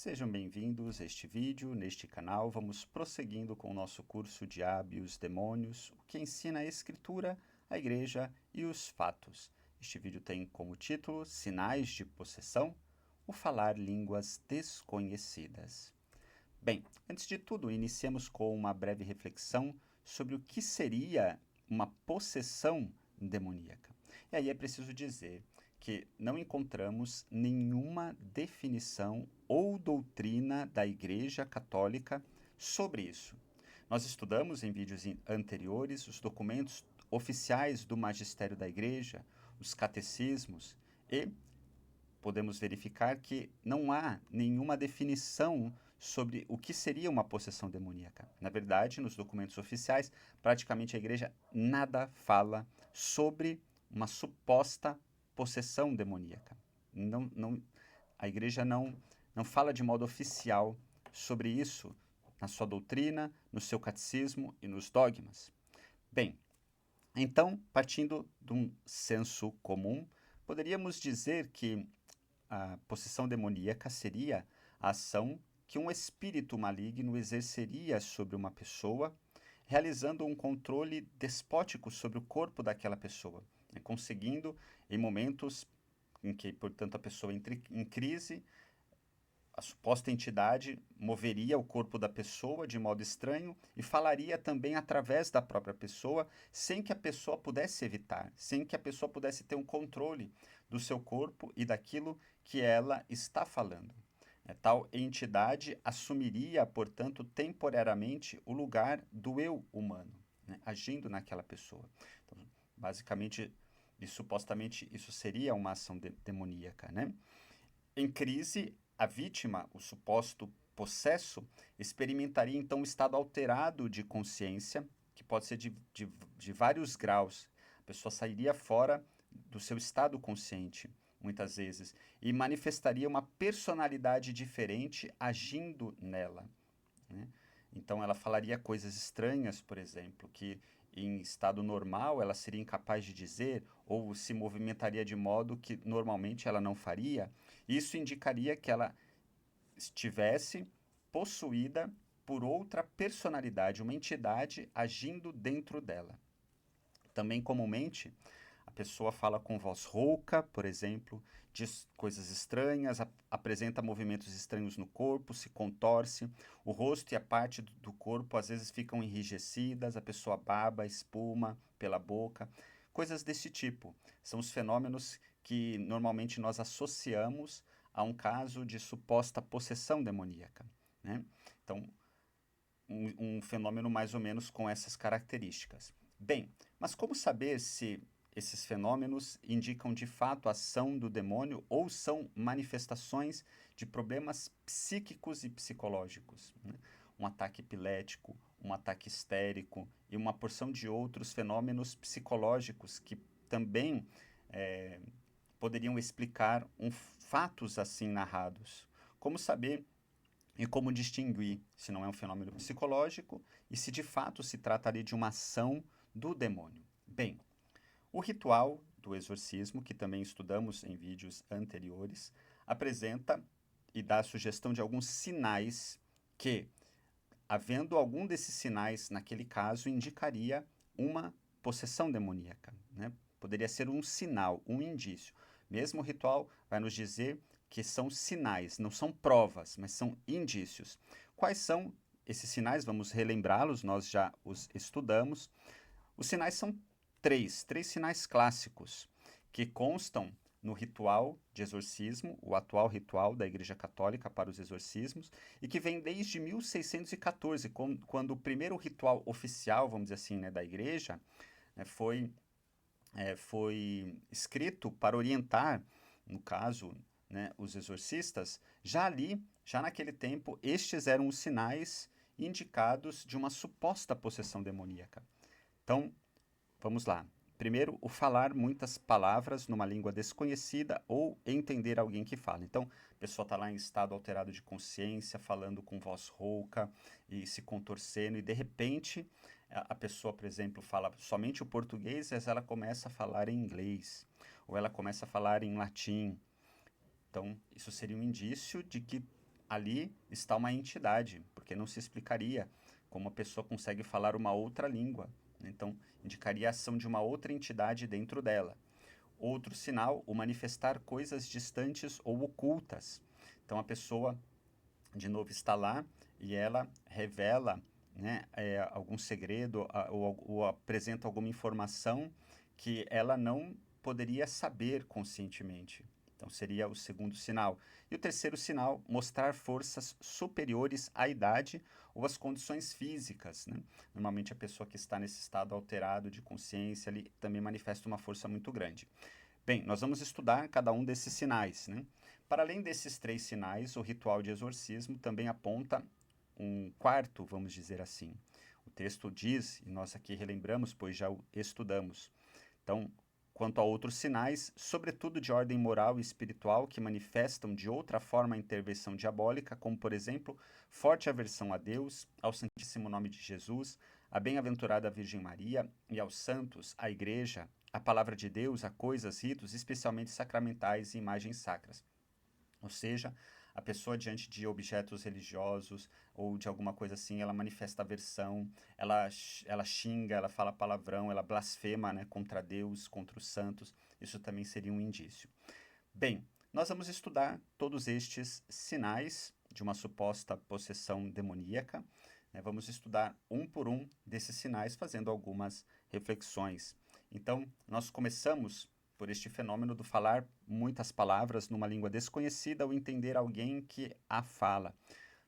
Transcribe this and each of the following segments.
Sejam bem-vindos a este vídeo. Neste canal vamos prosseguindo com o nosso curso Diabo e os Demônios, o que ensina a Escritura, a Igreja e os fatos. Este vídeo tem como título Sinais de Possessão, o falar línguas desconhecidas. Bem, antes de tudo, iniciemos com uma breve reflexão sobre o que seria uma possessão demoníaca. E aí é preciso dizer que não encontramos nenhuma definição ou doutrina da Igreja Católica sobre isso. Nós estudamos em vídeos anteriores os documentos oficiais do magistério da Igreja, os catecismos, e podemos verificar que não há nenhuma definição sobre o que seria uma possessão demoníaca. Na verdade, nos documentos oficiais, praticamente a Igreja nada fala sobre uma suposta possessão demoníaca. A Igreja não fala de modo oficial sobre isso na sua doutrina, no seu catecismo e nos dogmas. Bem, então, partindo de um senso comum, poderíamos dizer que a possessão demoníaca seria a ação que um espírito maligno exerceria sobre uma pessoa, realizando um controle despótico sobre o corpo daquela pessoa, conseguindo, em momentos em que, portanto, a pessoa entra em crise, a suposta entidade moveria o corpo da pessoa de modo estranho e falaria também através da própria pessoa, sem que a pessoa pudesse evitar, sem que a pessoa pudesse ter um controle do seu corpo e daquilo que ela está falando. Tal entidade assumiria, portanto, temporariamente o lugar do eu humano, agindo naquela pessoa. Então, basicamente, e supostamente, isso seria uma ação demoníaca, né? Em crise, a vítima, o suposto possesso, experimentaria então um estado alterado de consciência, que pode ser de vários graus. A pessoa sairia fora do seu estado consciente, muitas vezes, e manifestaria uma personalidade diferente agindo nela, né? Então ela falaria coisas estranhas, por exemplo, que em estado normal ela seria incapaz de dizer, ou se movimentaria de modo que normalmente ela não faria. Isso indicaria que ela estivesse possuída por outra personalidade, uma entidade agindo dentro dela. Também comumente a pessoa fala com voz rouca, por exemplo, diz coisas estranhas, apresenta movimentos estranhos no corpo, se contorce, o rosto e a parte do corpo às vezes ficam enrijecidas, a pessoa baba, espuma pela boca, coisas desse tipo. São os fenômenos que normalmente nós associamos a um caso de suposta possessão demoníaca, né? Então, um fenômeno mais ou menos com essas características. Bem, mas como saber se esses fenômenos indicam de fato a ação do demônio ou são manifestações de problemas psíquicos e psicológicos, né? Um ataque epilético, um ataque histérico e uma porção de outros fenômenos psicológicos que também poderiam explicar fatos assim narrados. Como saber e como distinguir se não é um fenômeno psicológico e se de fato se trataria de uma ação do demônio? Bem, o ritual do exorcismo, que também estudamos em vídeos anteriores, apresenta e dá a sugestão de alguns sinais que, havendo algum desses sinais naquele caso, indicaria uma possessão demoníaca, né? Poderia ser um sinal, um indício. Mesmo o ritual vai nos dizer que são sinais, não são provas, mas são indícios. Quais são esses sinais? Vamos relembrá-los, nós já os estudamos. Os sinais são três sinais clássicos que constam no ritual de exorcismo, o atual ritual da Igreja Católica para os exorcismos, e que vem desde 1614, quando o primeiro ritual oficial, vamos dizer assim, né, da Igreja, né, foi escrito para orientar, no caso, né, os exorcistas. Já ali, já naquele tempo, estes eram os sinais indicados de uma suposta possessão demoníaca. Então, vamos lá. Primeiro, o falar muitas palavras numa língua desconhecida ou entender alguém que fala. Então, a pessoa está lá em estado alterado de consciência, falando com voz rouca e se contorcendo, e de repente a pessoa, por exemplo, fala somente o português, mas ela começa a falar em inglês, ou ela começa a falar em latim. Então, isso seria um indício de que ali está uma entidade, porque não se explicaria como a pessoa consegue falar uma outra língua. Então, indicaria a ação de uma outra entidade dentro dela. Outro sinal, o manifestar coisas distantes ou ocultas. Então, a pessoa, de novo, está lá e ela revela, né, algum segredo ou apresenta alguma informação que ela não poderia saber conscientemente. Então, seria o segundo sinal. E o terceiro sinal, mostrar forças superiores à idade ou às condições físicas, né? Normalmente, a pessoa que está nesse estado alterado de consciência, ele também manifesta uma força muito grande. Bem, nós vamos estudar cada um desses sinais, né? Para além desses 3 sinais, o ritual de exorcismo também aponta um quarto, vamos dizer assim. O texto diz, e nós aqui relembramos, pois já o estudamos. Então, quanto a outros sinais, sobretudo de ordem moral e espiritual, que manifestam de outra forma a intervenção diabólica, como, por exemplo, forte aversão a Deus, ao Santíssimo Nome de Jesus, à bem-aventurada Virgem Maria e aos santos, à Igreja, à Palavra de Deus, a coisas, ritos, especialmente sacramentais e imagens sacras. Ou seja, a pessoa diante de objetos religiosos ou de alguma coisa assim, ela manifesta aversão, ela xinga, ela fala palavrão, ela blasfema, né, contra Deus, contra os santos. Isso também seria um indício. Bem, nós vamos estudar todos estes sinais de uma suposta possessão demoníaca, né? Vamos estudar um por um desses sinais, fazendo algumas reflexões. Então, nós começamos por este fenômeno do falar muitas palavras numa língua desconhecida ou entender alguém que a fala.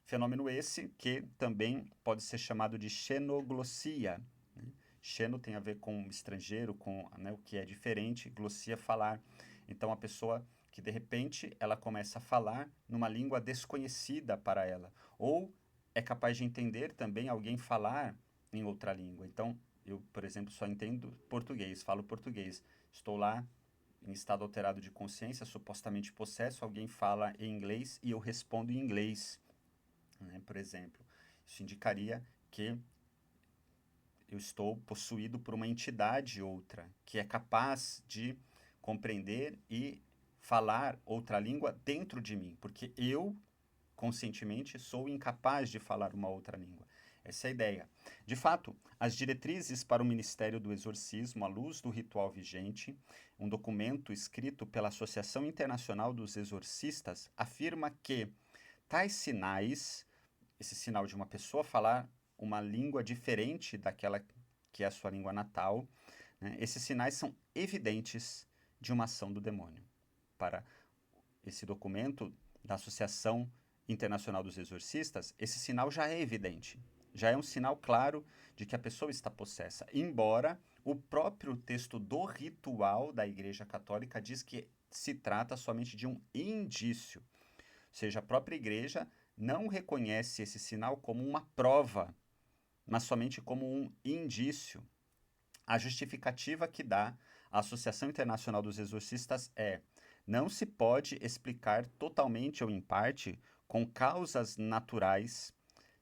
Fenômeno esse que também pode ser chamado de xenoglossia, né? Xeno tem a ver com estrangeiro, com, né, o que é diferente, glossia falar. Então, a pessoa que de repente ela começa a falar numa língua desconhecida para ela, ou é capaz de entender também alguém falar em outra língua. Então, eu, por exemplo, só entendo português, falo português. Estou lá em estado alterado de consciência, supostamente possesso, alguém fala em inglês e eu respondo em inglês, né, por exemplo. Isso indicaria que eu estou possuído por uma entidade outra, que é capaz de compreender e falar outra língua dentro de mim, porque eu, conscientemente, sou incapaz de falar uma outra língua. Essa é a ideia. De fato, as diretrizes para o Ministério do Exorcismo à luz do ritual vigente, um documento escrito pela Associação Internacional dos Exorcistas, afirma que tais sinais, esse sinal de uma pessoa falar uma língua diferente daquela que é a sua língua natal, né, esses sinais são evidentes de uma ação do demônio. Para esse documento da Associação Internacional dos Exorcistas, esse sinal já é evidente. Já é um sinal claro de que a pessoa está possessa, embora o próprio texto do ritual da Igreja Católica diz que se trata somente de um indício. Ou seja, a própria Igreja não reconhece esse sinal como uma prova, mas somente como um indício. A justificativa que dá a Associação Internacional dos Exorcistas é: não se pode explicar totalmente ou em parte, com causas naturais,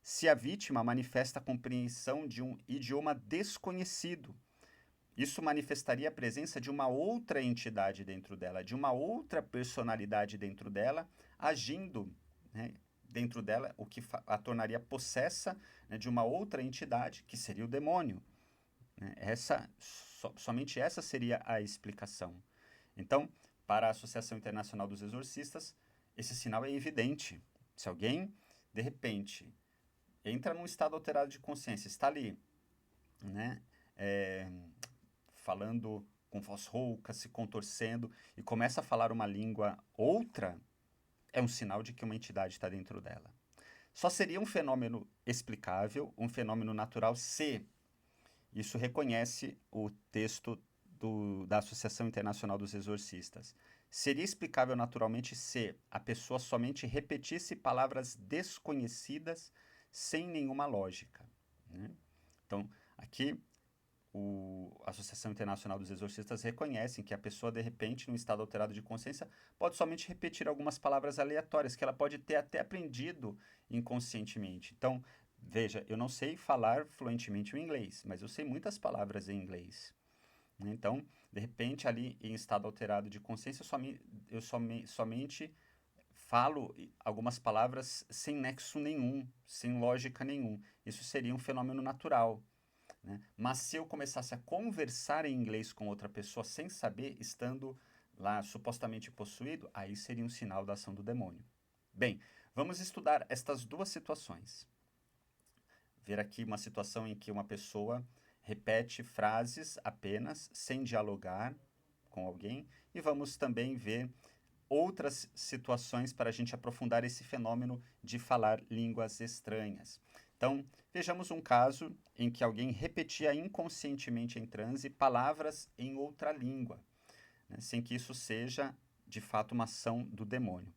se a vítima manifesta a compreensão de um idioma desconhecido. Isso manifestaria a presença de uma outra entidade dentro dela, de uma outra personalidade dentro dela, agindo, né, dentro dela, o que a tornaria possessa, né, de uma outra entidade, que seria o demônio, né? Somente essa seria a explicação. Então, para a Associação Internacional dos Exorcistas, esse sinal é evidente. Se alguém, de repente, entra num estado alterado de consciência, está ali, né, falando com voz rouca, se contorcendo, e começa a falar uma língua outra, é um sinal de que uma entidade está dentro dela. Só seria um fenômeno explicável, um fenômeno natural, se isso reconhece o texto da Associação Internacional dos Exorcistas. Seria explicável naturalmente se a pessoa somente repetisse palavras desconhecidas sem nenhuma lógica, né? Então, aqui, a Associação Internacional dos Exorcistas reconhece que a pessoa, de repente, num estado alterado de consciência, pode somente repetir algumas palavras aleatórias que ela pode ter até aprendido inconscientemente. Então, veja, eu não sei falar fluentemente o inglês, mas eu sei muitas palavras em inglês. Então, de repente, ali em estado alterado de consciência, eu somente falo algumas palavras sem nexo nenhum, sem lógica nenhum. Isso seria um fenômeno natural, né? Mas se eu começasse a conversar em inglês com outra pessoa sem saber, estando lá supostamente possuído, aí seria um sinal da ação do demônio. Bem, vamos estudar estas duas situações. Ver aqui uma situação em que uma pessoa repete frases apenas, sem dialogar com alguém, e vamos também ver outras situações para a gente aprofundar esse fenômeno de falar línguas estranhas. Então, vejamos um caso em que alguém repetia inconscientemente em transe palavras em outra língua, né, sem que isso seja, de fato, uma ação do demônio.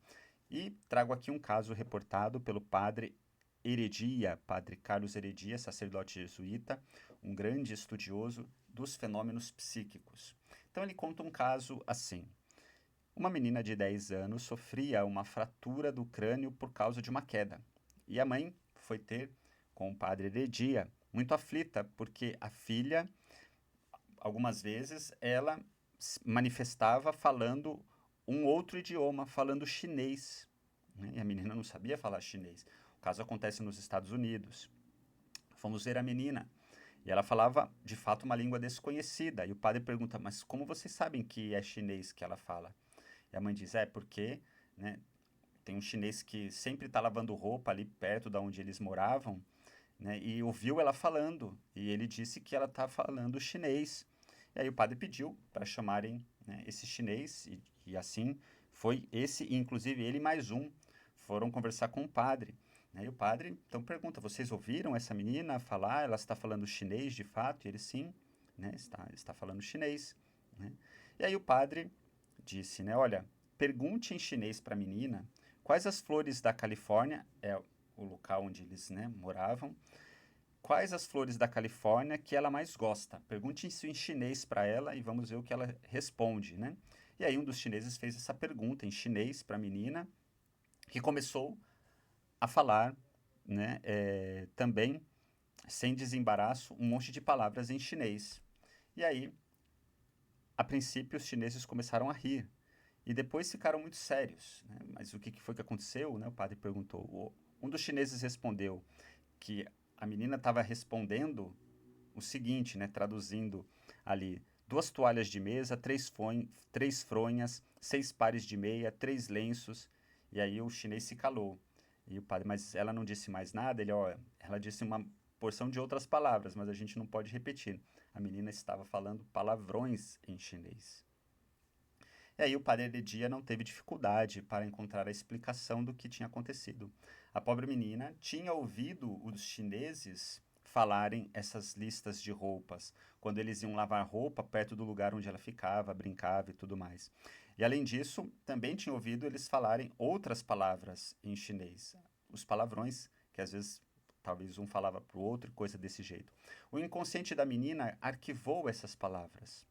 E trago aqui um caso reportado pelo padre Heredia, padre Carlos Heredia, sacerdote jesuíta, um grande estudioso dos fenômenos psíquicos. Então ele conta um caso assim. Uma menina de 10 anos sofria uma fratura do crânio por causa de uma queda. E a mãe foi ter com o padre Heredia, muito aflita, porque a filha, algumas vezes, ela manifestava falando um outro idioma, falando chinês, né? E a menina não sabia falar chinês. O caso acontece nos Estados Unidos. Fomos ver a menina e ela falava, de fato, uma língua desconhecida. E o padre pergunta, mas como vocês sabem que é chinês que ela fala? E a mãe diz, porque, né, tem um chinês que sempre está lavando roupa ali perto de onde eles moravam, né, e ouviu ela falando, e ele disse que ela está falando chinês. E aí o padre pediu para chamarem, né, esse chinês, e assim foi esse, e inclusive ele mais um, foram conversar com o padre. Né, e o padre então pergunta, vocês ouviram essa menina falar? Ela está falando chinês de fato? E ele sim, né, está falando chinês. Né? E aí o padre disse, né, olha, pergunte em chinês para a menina quais as flores da Califórnia, é o local onde eles, né, moravam, quais as flores da Califórnia que ela mais gosta. Pergunte isso em chinês para ela e vamos ver o que ela responde, né? E aí um dos chineses fez essa pergunta em chinês para a menina, que começou a falar, né, também, sem desembaraço, um monte de palavras em chinês. E aí, a princípio, os chineses começaram a rir. E depois ficaram muito sérios, né? Mas o que foi que aconteceu? Né? O padre perguntou. Um dos chineses respondeu que a menina estava respondendo o seguinte, né? Traduzindo ali: 2 toalhas de mesa, 3 fronhas, 6 pares de meia, 3 lenços. E aí o chinês se calou. E o padre, mas ela não disse mais nada? Ela disse uma porção de outras palavras, mas a gente não pode repetir. A menina estava falando palavrões em chinês. E aí o padre Heredia não teve dificuldade para encontrar a explicação do que tinha acontecido. A pobre menina tinha ouvido os chineses falarem essas listas de roupas, quando eles iam lavar roupa perto do lugar onde ela ficava, brincava e tudo mais. E além disso, também tinha ouvido eles falarem outras palavras em chinês, os palavrões que às vezes talvez um falava para o outro, coisa desse jeito. O inconsciente da menina arquivou essas palavras,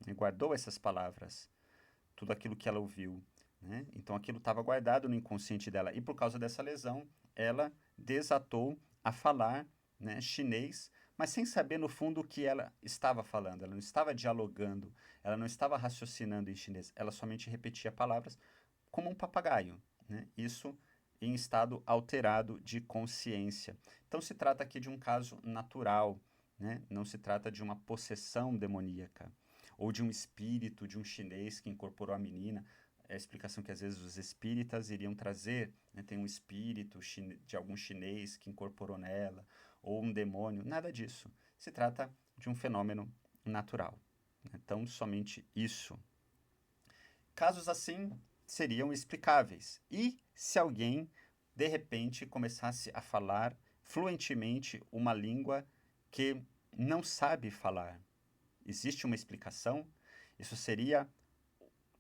né, guardou essas palavras, tudo aquilo que ela ouviu, né? Então aquilo estava guardado no inconsciente dela e por causa dessa lesão ela desatou a falar, né, chinês, mas sem saber no fundo o que ela estava falando. Ela não estava dialogando, ela não estava raciocinando em chinês, ela somente repetia palavras como um papagaio, né? Isso em estado alterado de consciência. Então se trata aqui de um caso natural, né? Não se trata de uma possessão demoníaca ou de um espírito de um chinês que incorporou a menina. É a explicação que às vezes os espíritas iriam trazer, né? Tem um espírito de algum chinês que incorporou nela, ou um demônio, nada disso. Se trata de um fenômeno natural. Então, somente isso. Casos assim seriam explicáveis. E se alguém, de repente, começasse a falar fluentemente uma língua que não sabe falar? Existe uma explicação? Isso seria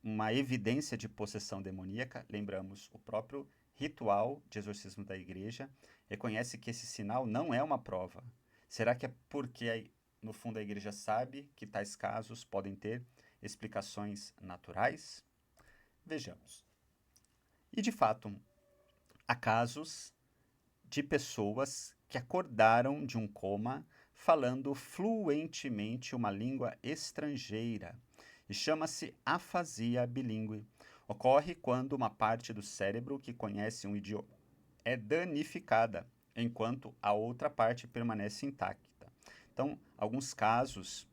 uma evidência de possessão demoníaca? Lembramos, o próprio ritual de exorcismo da igreja reconhece que esse sinal não é uma prova. Será que é porque, no fundo, a igreja sabe que tais casos podem ter explicações naturais? Vejamos. E, de fato, há casos de pessoas que acordaram de um coma falando fluentemente uma língua estrangeira e chama-se afasia bilíngue. Ocorre quando uma parte do cérebro que conhece um idioma é danificada, enquanto a outra parte permanece intacta. Então, alguns casos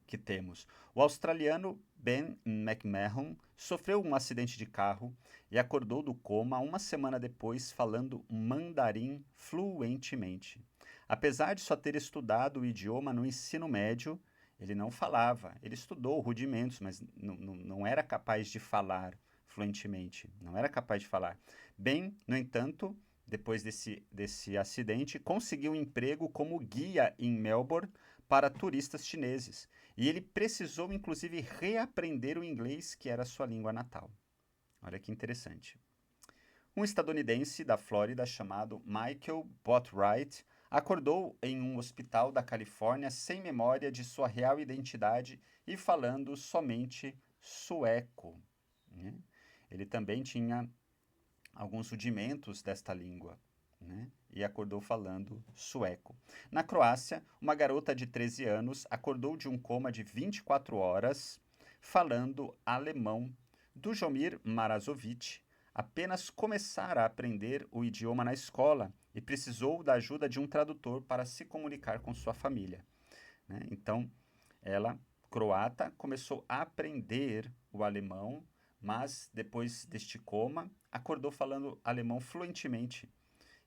que temos. O australiano Ben McMahon sofreu um acidente de carro e acordou do coma uma semana depois falando mandarim fluentemente. Apesar de só ter estudado o idioma no ensino médio, ele não falava. Ele estudou rudimentos, mas não era capaz de falar fluentemente. Não era capaz de falar. Ben, no entanto, depois desse acidente, conseguiu um emprego como guia em Melbourne para turistas chineses. E ele precisou, inclusive, reaprender o inglês, que era sua língua natal. Olha que interessante. Um estadunidense da Flórida chamado Michael Botwright acordou em um hospital da Califórnia sem memória de sua real identidade e falando somente sueco, né? Ele também tinha alguns rudimentos desta língua, né? E acordou falando sueco. Na Croácia, uma garota de 13 anos acordou de um coma de 24 horas falando alemão. Dujomir Marazovic apenas começara a aprender o idioma na escola e precisou da ajuda de um tradutor para se comunicar com sua família, né? Então, ela, croata, começou a aprender o alemão, mas depois deste coma, acordou falando alemão fluentemente.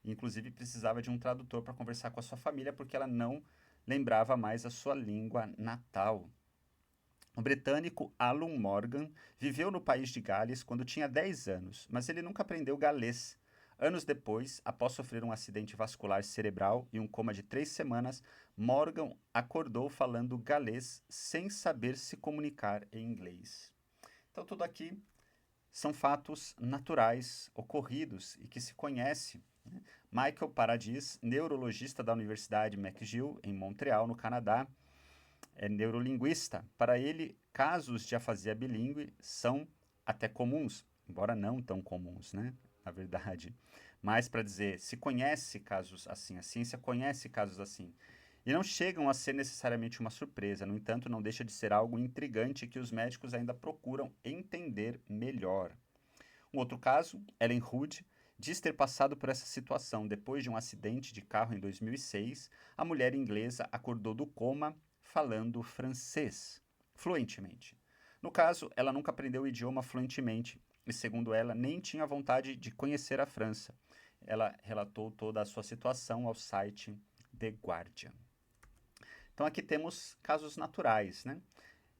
Inclusive, precisava de um tradutor para conversar com a sua família, porque ela não lembrava mais a sua língua natal. O britânico Alan Morgan viveu no país de Gales quando tinha 10 anos, mas ele nunca aprendeu galês. Anos depois, após sofrer um acidente vascular cerebral e um coma de 3 semanas, Morgan acordou falando galês sem saber se comunicar em inglês. Então, tudo aqui são fatos naturais, ocorridos e que se conhece, né? Michael Paradis, neurologista da Universidade McGill, em Montreal, no Canadá, é neurolinguista. Para ele, casos de afasia bilíngue são até comuns, embora não tão comuns, né? Na verdade. Mas para dizer, se conhece casos assim, a ciência conhece casos assim. E não chegam a ser necessariamente uma surpresa, no entanto, não deixa de ser algo intrigante que os médicos ainda procuram entender melhor. Um outro caso, Ellen Hood, diz ter passado por essa situação depois de um acidente de carro em 2006. A mulher inglesa acordou do coma falando francês fluentemente. No caso, ela nunca aprendeu o idioma fluentemente e, segundo ela, nem tinha vontade de conhecer a França. Ela relatou toda a sua situação ao site The Guardian. Então aqui temos casos naturais, né?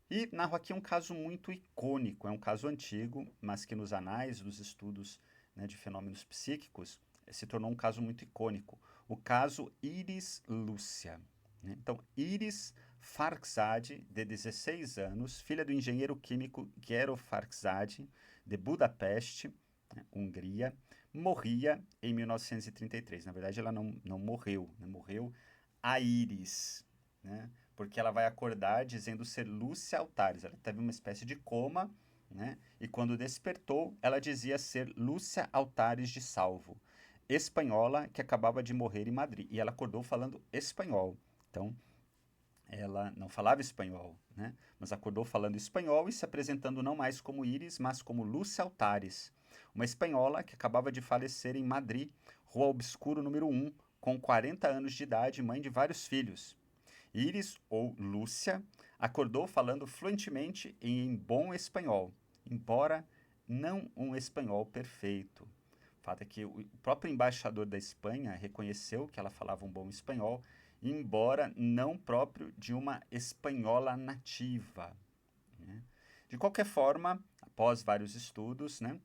E narro aqui um caso muito icônico, é um caso antigo, mas que nos anais dos estudos, né, de fenômenos psíquicos se tornou um caso muito icônico. O caso Iris Lúcia, né? Então, Iris Farxad, de 16 anos, filha do engenheiro químico Gero Farxad, de Budapeste, né, Hungria, morria em 1933. Na verdade, ela não morreu, né? Morreu a Iris, né? Porque ela vai acordar dizendo ser Lúcia Altares. Ela teve uma espécie de coma, né? E quando despertou, ela dizia ser Lúcia Altares de Salvo, espanhola que acabava de morrer em Madrid. E ela acordou falando espanhol. Então, ela não falava espanhol, né? Mas acordou falando espanhol e se apresentando não mais como Iris, mas como Lúcia Altares, uma espanhola que acabava de falecer em Madrid, Rua Obscuro número 1, com 40 anos de idade, mãe de vários filhos. Iris, ou Lúcia, acordou falando fluentemente em bom espanhol, embora não um espanhol perfeito. O fato é que o próprio embaixador da Espanha reconheceu que ela falava um bom espanhol, embora não próprio de uma espanhola nativa, né? De qualquer forma, após vários estudos, né,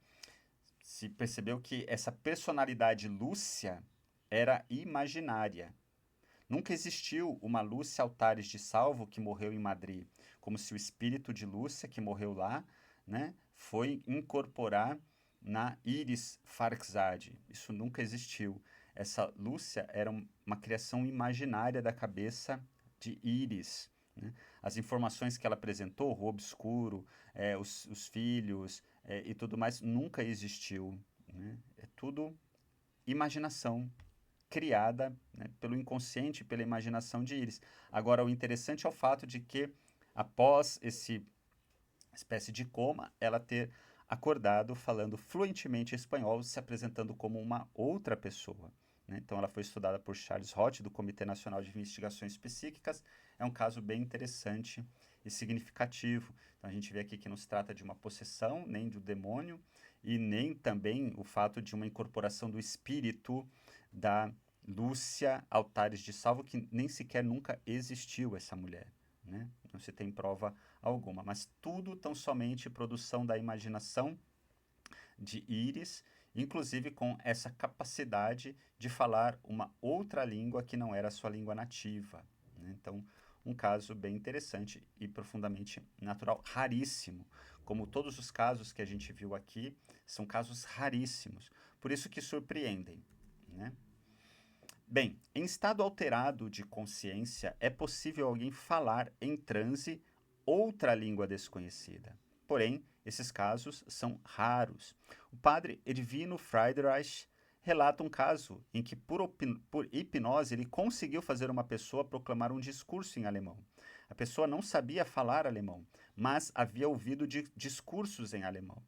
se percebeu que essa personalidade Lúcia era imaginária. Nunca existiu uma Lúcia Altares de Salvo que morreu em Madrid, como se o espírito de Lúcia, que morreu lá, né, foi incorporar na Iris Farxad. Isso nunca existiu. Essa Lúcia era uma criação imaginária da cabeça de Iris, né? As informações que ela apresentou, o obscuro, os filhos e tudo mais, nunca existiu, né? É tudo imaginação criada, né, pelo inconsciente, pela imaginação de Iris. Agora, o interessante é o fato de que, após espécie de coma, ela ter acordado falando fluentemente espanhol, se apresentando como uma outra pessoa. Né? Então, ela foi estudada por Charles Roth, do Comitê Nacional de Investigações Psíquicas. É um caso bem interessante e significativo. Então, a gente vê aqui que não se trata de uma possessão, nem de um demônio, e nem também o fato de uma incorporação do espírito da Lúcia Altares de Salvo, que nem sequer nunca existiu essa mulher. Né? Não se tem prova alguma, mas tudo tão somente produção da imaginação de Íris, inclusive com essa capacidade de falar uma outra língua que não era a sua língua nativa. Né? Então, um caso bem interessante e profundamente natural, raríssimo. Como todos os casos que a gente viu aqui, são casos raríssimos, por isso que surpreendem. Né? Bem, em estado alterado de consciência, é possível alguém falar em transe outra língua desconhecida. Porém, esses casos são raros. O padre Edvino Friedreich relata um caso em que, por hipnose, ele conseguiu fazer uma pessoa proclamar um discurso em alemão. A pessoa não sabia falar alemão, mas havia ouvido discursos em alemão.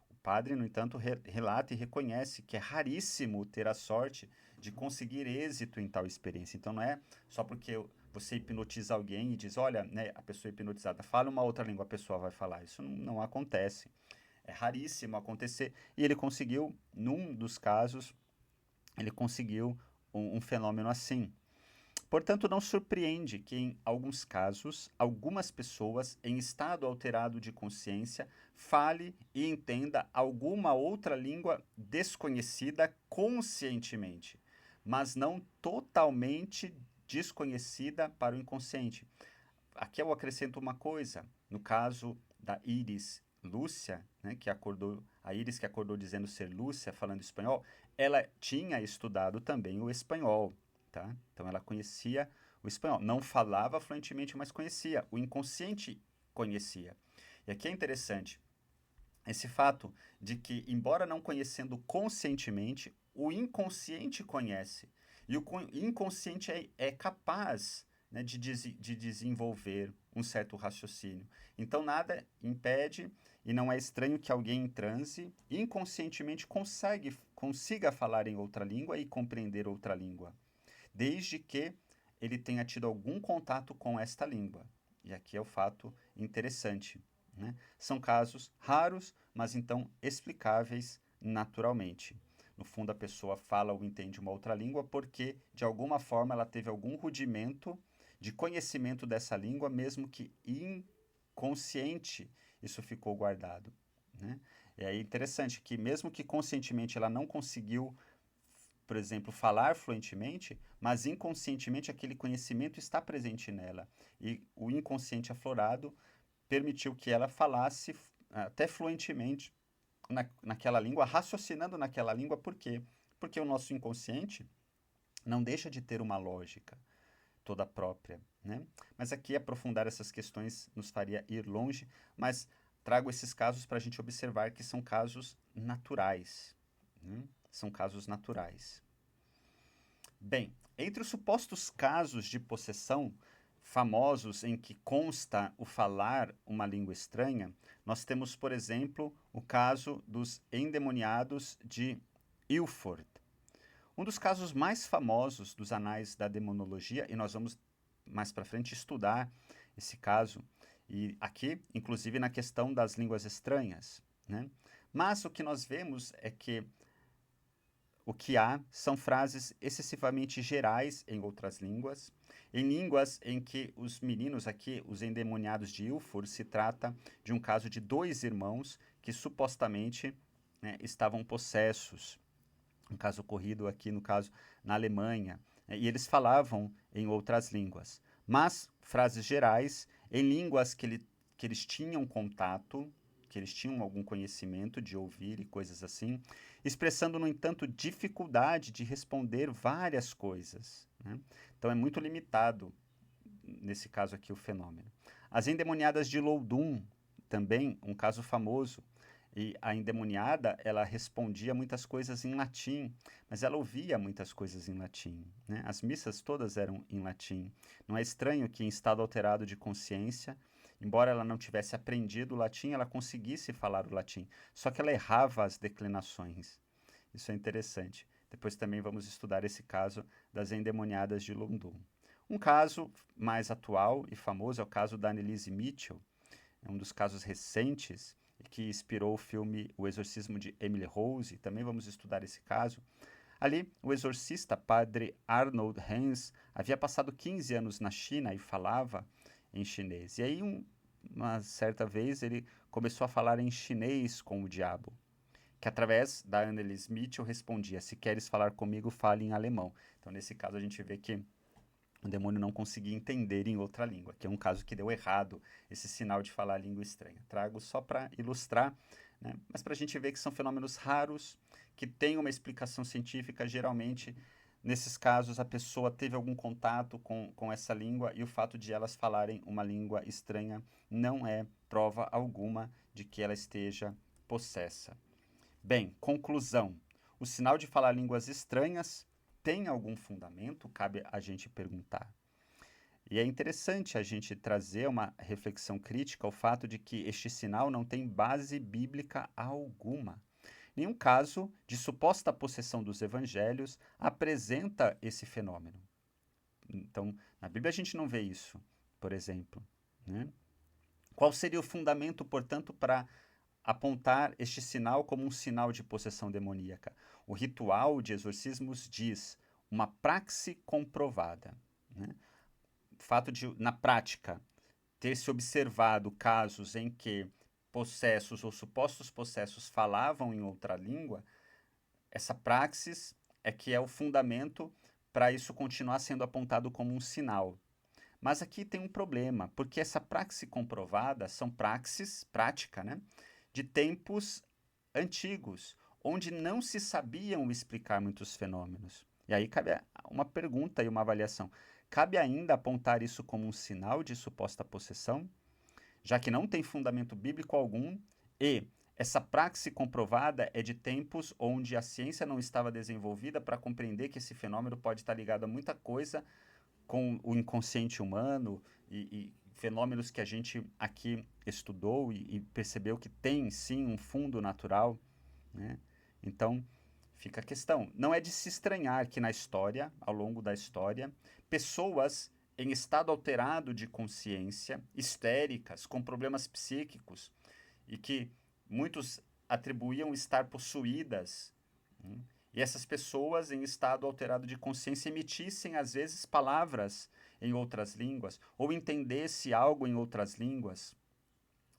O padre, no entanto, relata e reconhece que é raríssimo ter a sorte de conseguir êxito em tal experiência. Então, não é só porque você hipnotiza alguém e diz, olha, né, a pessoa hipnotizada fala uma outra língua, a pessoa vai falar. Isso não acontece. É raríssimo acontecer. E ele conseguiu, num dos casos, ele conseguiu um fenômeno assim. Portanto, não surpreende que, em alguns casos, algumas pessoas em estado alterado de consciência fale e entenda alguma outra língua desconhecida conscientemente, mas não totalmente desconhecida para o inconsciente. Aqui eu acrescento uma coisa. No caso da Íris Lúcia, né, que acordou, a Íris que acordou dizendo ser Lúcia, falando espanhol, ela tinha estudado também o espanhol. Tá? Então ela conhecia o espanhol. Não falava fluentemente, mas conhecia. O inconsciente conhecia. E aqui é interessante esse fato de que, embora não conhecendo conscientemente, o inconsciente conhece. E o inconsciente é capaz, né, de desenvolver um certo raciocínio. Então nada impede e não é estranho que alguém em transe inconscientemente consiga falar em outra língua e compreender outra língua, desde que ele tenha tido algum contato com esta língua. E aqui é o fato interessante. Né? São casos raros, mas então explicáveis naturalmente. No fundo, a pessoa fala ou entende uma outra língua porque, de alguma forma, ela teve algum rudimento de conhecimento dessa língua, mesmo que inconsciente, isso ficou guardado. Né? E é interessante que, mesmo que conscientemente ela não conseguiu, por exemplo, falar fluentemente, mas inconscientemente aquele conhecimento está presente nela. E o inconsciente aflorado permitiu que ela falasse até fluentemente naquela língua, raciocinando naquela língua. Por quê? Porque o nosso inconsciente não deixa de ter uma lógica toda própria. Né? Mas aqui aprofundar essas questões nos faria ir longe, mas trago esses casos para a gente observar que são casos naturais. Né? São casos naturais. Bem, entre os supostos casos de possessão famosos em que consta o falar uma língua estranha, nós temos, por exemplo, o caso dos endemoniados de Ilford. Um dos casos mais famosos dos anais da demonologia, e nós vamos mais para frente estudar esse caso, e aqui, inclusive, na questão das línguas estranhas. Né? Mas o que nós vemos é que o que há são frases excessivamente gerais em outras línguas, em línguas em que os meninos aqui, os endemoniados de Ilford, se trata de um caso de dois irmãos que supostamente, né, estavam possessos. Um caso ocorrido aqui, no caso, na Alemanha. E eles falavam em outras línguas. Mas frases gerais, em línguas que eles tinham contato, que eles tinham algum conhecimento de ouvir e coisas assim, expressando, no entanto, dificuldade de responder várias coisas. Né? Então é muito limitado, nesse caso aqui, o fenômeno. As endemoniadas de Loudun, também um caso famoso, e a endemoniada, ela respondia muitas coisas em latim, mas ela ouvia muitas coisas em latim. Né? As missas todas eram em latim. Não é estranho que, em estado alterado de consciência, embora ela não tivesse aprendido o latim, ela conseguisse falar o latim. Só que ela errava as declinações. Isso é interessante. Depois também vamos estudar esse caso das endemoniadas de Lundum. Um caso mais atual e famoso é o caso da Anneliese Mitchell. É um dos casos recentes que inspirou o filme O Exorcismo de Emily Rose. Também vamos estudar esse caso. Ali, o exorcista, padre Arnold Hans, havia passado 15 anos na China e falava em chinês. E aí, uma certa vez, ele começou a falar em chinês com o diabo, que através da Anneliese Mitchell respondia: se queres falar comigo, fale em alemão. Então, nesse caso, a gente vê que o demônio não conseguia entender em outra língua, que é um caso que deu errado, esse sinal de falar língua estranha. Trago só para ilustrar, né? Mas para a gente ver que são fenômenos raros, que têm uma explicação científica. Geralmente, nesses casos, a pessoa teve algum contato com essa língua e o fato de elas falarem uma língua estranha não é prova alguma de que ela esteja possessa. Bem, conclusão. O sinal de falar línguas estranhas tem algum fundamento? Cabe a gente perguntar. E é interessante a gente trazer uma reflexão crítica ao fato de que este sinal não tem base bíblica alguma. Nenhum caso de suposta possessão dos evangelhos apresenta esse fenômeno. Então, na Bíblia a gente não vê isso, por exemplo, né? Qual seria o fundamento, portanto, para apontar este sinal como um sinal de possessão demoníaca? O ritual de exorcismos diz uma praxe comprovada, né? O fato de, na prática, ter se observado casos em que possessos ou supostos possessos falavam em outra língua, essa praxis é que é o fundamento para isso continuar sendo apontado como um sinal. Mas aqui tem um problema, porque essa praxe comprovada são praxis, prática, né, de tempos antigos, onde não se sabiam explicar muitos fenômenos. E aí cabe uma pergunta e uma avaliação. Cabe ainda apontar isso como um sinal de suposta possessão, já que não tem fundamento bíblico algum e essa praxe comprovada é de tempos onde a ciência não estava desenvolvida para compreender que esse fenômeno pode estar ligado a muita coisa com o inconsciente humano e fenômenos que a gente aqui estudou e percebeu que tem sim um fundo natural, né? Então, fica a questão. Não é de se estranhar que na história, ao longo da história, pessoas em estado alterado de consciência, histéricas, com problemas psíquicos, e que muitos atribuíam estar possuídas, né? E essas pessoas em estado alterado de consciência emitissem, às vezes, palavras em outras línguas, ou entendesse algo em outras línguas,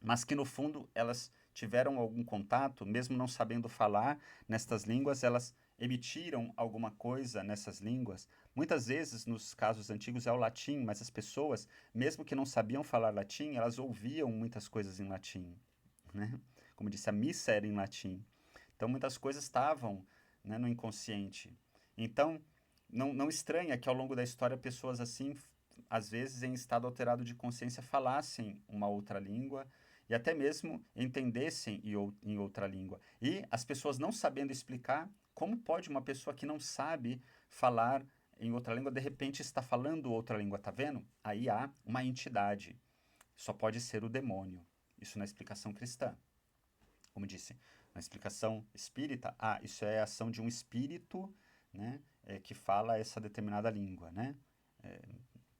mas que, no fundo, elas tiveram algum contato, mesmo não sabendo falar nestas línguas, elas emitiram alguma coisa nessas línguas. Muitas vezes, nos casos antigos, é o latim, mas as pessoas, mesmo que não sabiam falar latim, elas ouviam muitas coisas em latim, né? Como disse, a missa era em latim. Então, muitas coisas estavam, né, no inconsciente. Então, não estranha que ao longo da história pessoas assim, às vezes em estado alterado de consciência, falassem uma outra língua e até mesmo entendessem em outra língua. E as pessoas não sabendo explicar, como pode uma pessoa que não sabe falar em outra língua, de repente está falando outra língua, tá vendo? Aí há uma entidade. Só pode ser o demônio. Isso na explicação cristã. Como disse, na explicação espírita, isso é a ação de um espírito, né, que fala essa determinada língua, né?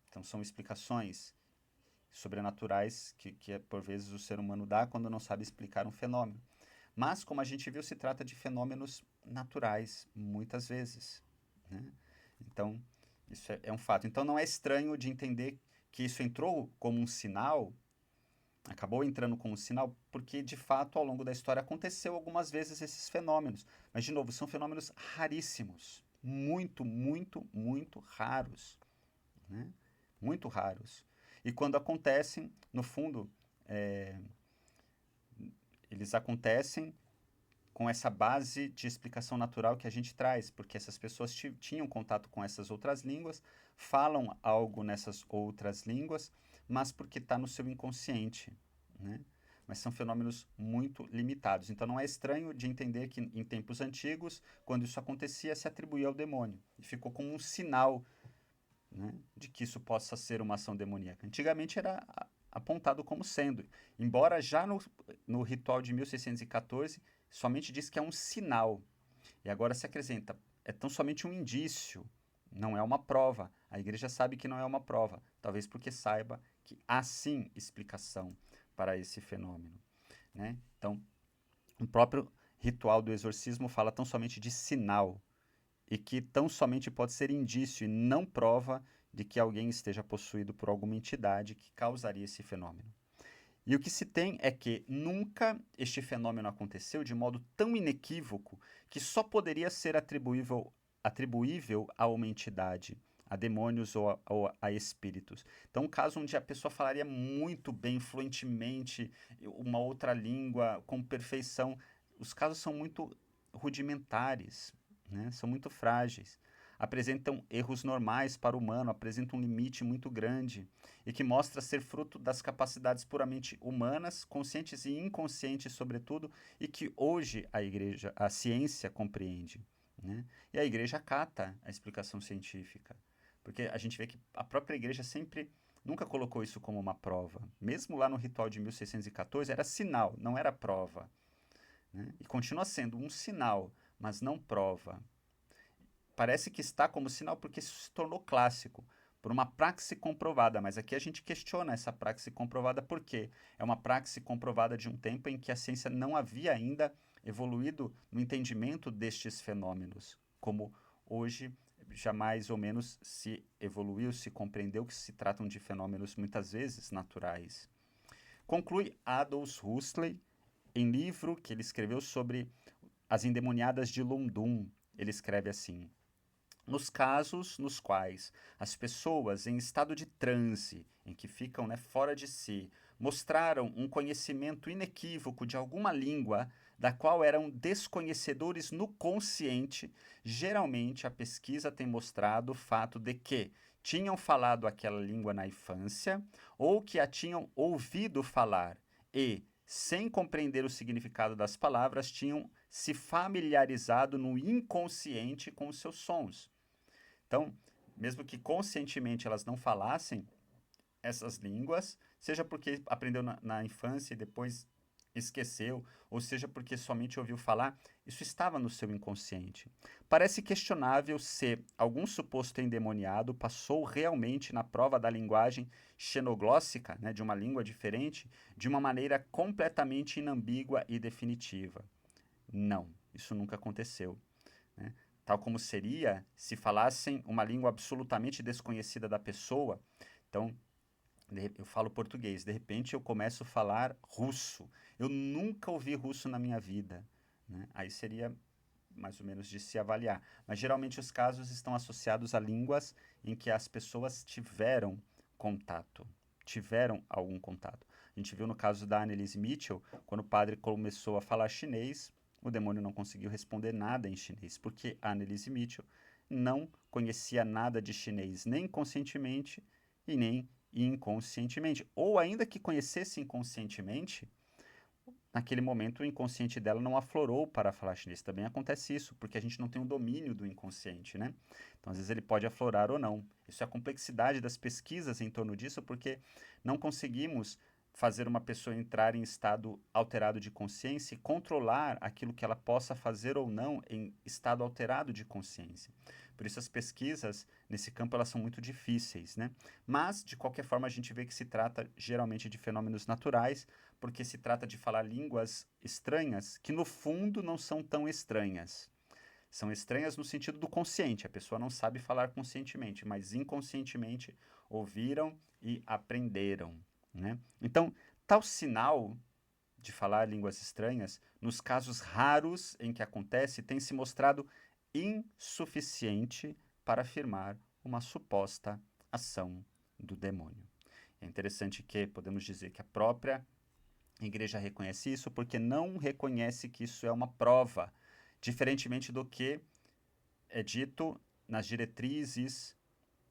Então são explicações sobrenaturais que por vezes o ser humano dá quando não sabe explicar um fenômeno. Mas, como a gente viu, se trata de fenômenos naturais, muitas vezes, né? Então, isso é um fato. Então, não é estranho de entender que isso entrou como um sinal, acabou entrando como um sinal, porque, de fato, ao longo da história aconteceu algumas vezes esses fenômenos. Mas, de novo, são fenômenos raríssimos. Muito, muito, muito raros, né? Muito raros. E quando acontecem, no fundo, eles acontecem com essa base de explicação natural que a gente traz, porque essas pessoas tinham contato com essas outras línguas, falam algo nessas outras línguas, mas porque está no seu inconsciente, né? Mas são fenômenos muito limitados. Então não é estranho de entender que em tempos antigos, quando isso acontecia, se atribuía ao demônio. E ficou como um sinal, né, de que isso possa ser uma ação demoníaca. Antigamente era apontado como sendo. Embora já no ritual de 1614, somente diz que é um sinal. E agora se acrescenta, é tão somente um indício, não é uma prova. A igreja sabe que não é uma prova, talvez porque saiba que há sim explicação para esse fenômeno, né? Então, o próprio ritual do exorcismo fala tão somente de sinal e que tão somente pode ser indício e não prova de que alguém esteja possuído por alguma entidade que causaria esse fenômeno. E o que se tem é que nunca este fenômeno aconteceu de modo tão inequívoco que só poderia ser atribuível a uma entidade, a demônios ou a espíritos. Então, um caso onde a pessoa falaria muito bem, fluentemente, uma outra língua, com perfeição, os casos são muito rudimentares, né? São muito frágeis. Apresentam erros normais para o humano, apresentam um limite muito grande e que mostra ser fruto das capacidades puramente humanas, conscientes e inconscientes, sobretudo, e que hoje a ciência compreende, né? E a igreja acata a explicação científica, porque a gente vê que a própria igreja sempre nunca colocou isso como uma prova. Mesmo lá no ritual de 1614, era sinal, não era prova, né? E continua sendo um sinal, mas não prova. Parece que está como sinal porque isso se tornou clássico, por uma praxe comprovada, mas aqui a gente questiona essa praxe comprovada porque é uma praxe comprovada de um tempo em que a ciência não havia ainda evoluído no entendimento destes fenômenos, como hoje já mais ou menos se evoluiu, se compreendeu que se tratam de fenômenos muitas vezes naturais. Conclui Aldous Huxley em livro que ele escreveu sobre as endemoniadas de Lundum. Ele escreve assim: nos casos nos quais as pessoas em estado de transe, em que ficam, né, fora de si, mostraram um conhecimento inequívoco de alguma língua da qual eram desconhecedores no consciente, geralmente a pesquisa tem mostrado o fato de que tinham falado aquela língua na infância ou que a tinham ouvido falar e, sem compreender o significado das palavras, tinham se familiarizado no inconsciente com os seus sons. Então, mesmo que conscientemente elas não falassem essas línguas, seja porque aprendeu na infância e depois esqueceu, ou seja porque somente ouviu falar, isso estava no seu inconsciente. Parece questionável se algum suposto endemoniado passou realmente na prova da linguagem xenoglóssica, né, de uma língua diferente, de uma maneira completamente inambígua e definitiva. Não, isso nunca aconteceu, né? Tal como seria se falassem uma língua absolutamente desconhecida da pessoa. Então, eu falo português, de repente eu começo a falar russo. Eu nunca ouvi russo na minha vida, né? Aí seria mais ou menos de se avaliar. Mas geralmente os casos estão associados a línguas em que as pessoas tiveram algum contato. A gente viu no caso da Anneliese Mitchell, quando o padre começou a falar chinês, o demônio não conseguiu responder nada em chinês, porque a Anneliese Mitchell não conhecia nada de chinês, nem conscientemente e nem inconscientemente. Ou ainda que conhecesse inconscientemente, naquele momento o inconsciente dela não aflorou para falar chinês. Também acontece isso, porque a gente não tem um domínio do inconsciente, né? Então, às vezes ele pode aflorar ou não. Isso é a complexidade das pesquisas em torno disso, porque não conseguimos fazer uma pessoa entrar em estado alterado de consciência e controlar aquilo que ela possa fazer ou não em estado alterado de consciência. Por isso as pesquisas nesse campo elas são muito difíceis, né? Mas de qualquer forma a gente vê que se trata geralmente de fenômenos naturais, porque se trata de falar línguas estranhas que no fundo não são tão estranhas. São estranhas no sentido do consciente, a pessoa não sabe falar conscientemente, mas inconscientemente ouviram e aprenderam, né? Então, tal sinal de falar línguas estranhas, nos casos raros em que acontece, tem se mostrado insuficiente para afirmar uma suposta ação do demônio. É interessante que podemos dizer que a própria igreja reconhece isso porque não reconhece que isso é uma prova, diferentemente do que é dito nas diretrizes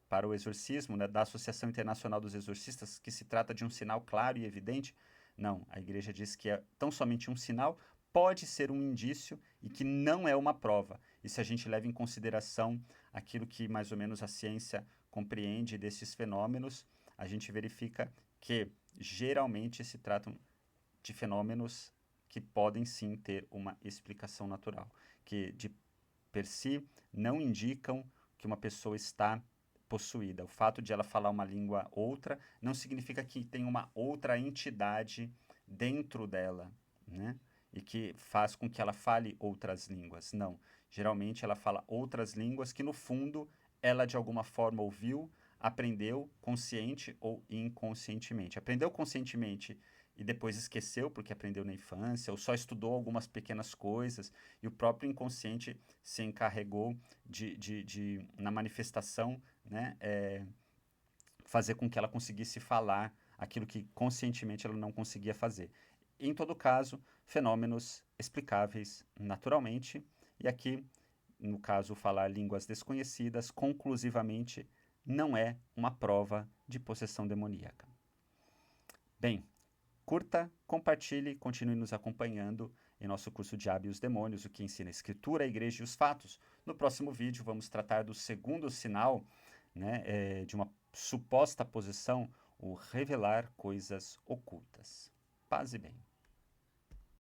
para o exorcismo, né, da Associação Internacional dos Exorcistas, que se trata de um sinal claro e evidente. Não, a igreja diz que é tão somente um sinal, pode ser um indício e que não é uma prova. E se a gente leva em consideração aquilo que mais ou menos a ciência compreende desses fenômenos, a gente verifica que geralmente se tratam de fenômenos que podem sim ter uma explicação natural, que de per si não indicam que uma pessoa está possuída. O fato de ela falar uma língua outra não significa que tem uma outra entidade dentro dela, né? E que faz com que ela fale outras línguas. Não. Geralmente ela fala outras línguas que no fundo ela de alguma forma ouviu, aprendeu consciente ou inconscientemente. Aprendeu conscientemente e depois esqueceu porque aprendeu na infância, ou só estudou algumas pequenas coisas, e o próprio inconsciente se encarregou na manifestação, né, fazer com que ela conseguisse falar aquilo que conscientemente ela não conseguia fazer. Em todo caso, fenômenos explicáveis naturalmente, e aqui, no caso, falar línguas desconhecidas, conclusivamente, não é uma prova de possessão demoníaca. Bem, curta, compartilhe, continue nos acompanhando em nosso curso de Hábitos e os Demônios, o que ensina a Escritura, a Igreja e os Fatos. No próximo vídeo vamos tratar do segundo sinal, né, de uma suposta possessão, o revelar coisas ocultas. Paz e bem.